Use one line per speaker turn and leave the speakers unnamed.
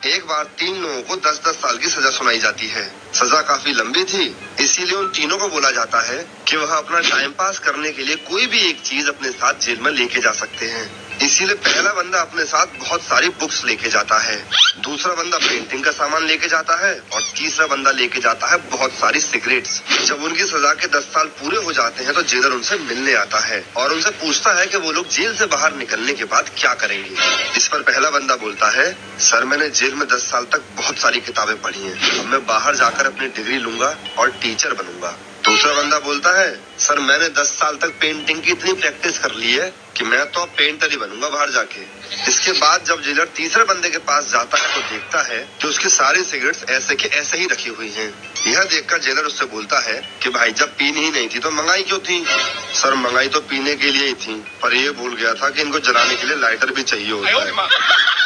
एक बार 3 लोगों को 10-10 साल की सजा सुनाई जाती है। सजा काफी लंबी थी, इसीलिए उन तीनों को बोला जाता है कि वह अपना टाइम पास करने के लिए कोई भी एक चीज अपने साथ जेल में लेके जा सकते हैं। इसीलिए पहला बंदा अपने साथ बहुत सारी बुक्स लेके जाता है, दूसरा बंदा पेंटिंग का सामान लेके जाता है और तीसरा बंदा लेके जाता है बहुत सारी सिगरेट्स। जब उनकी सजा के 10 साल पूरे हो जाते हैं तो जेलर उनसे मिलने आता है और उनसे पूछता है कि वो लोग जेल से बाहर निकलने के बाद क्या करेंगे। इस पर पहला बंदा बोलता है, सर मैंने जेल में 10 साल तक बहुत सारी किताबें पढ़ी हैं, अब मैं बाहर जाकर अपनी डिग्री लूंगा और टीचर बनूंगा। दूसरा बंदा बोलता है, सर मैंने 10 साल तक पेंटिंग की इतनी प्रैक्टिस कर ली है कि मैं तो अब पेंटर ही बनूंगा बाहर जाके। इसके बाद जब जेलर तीसरे बंदे के पास जाता है तो देखता है कि उसकी सारी सिगरेट्स ऐसे के ऐसे ही रखी हुई हैं। यह देखकर जेलर उससे बोलता है कि भाई जब पीनी ही नहीं थी तो मंगाई क्यों थी? सर मंगाई तो पीने के लिए ही थी, पर ये भूल गया था कि इनको जलाने के लिए लाइटर भी चाहिए होता है।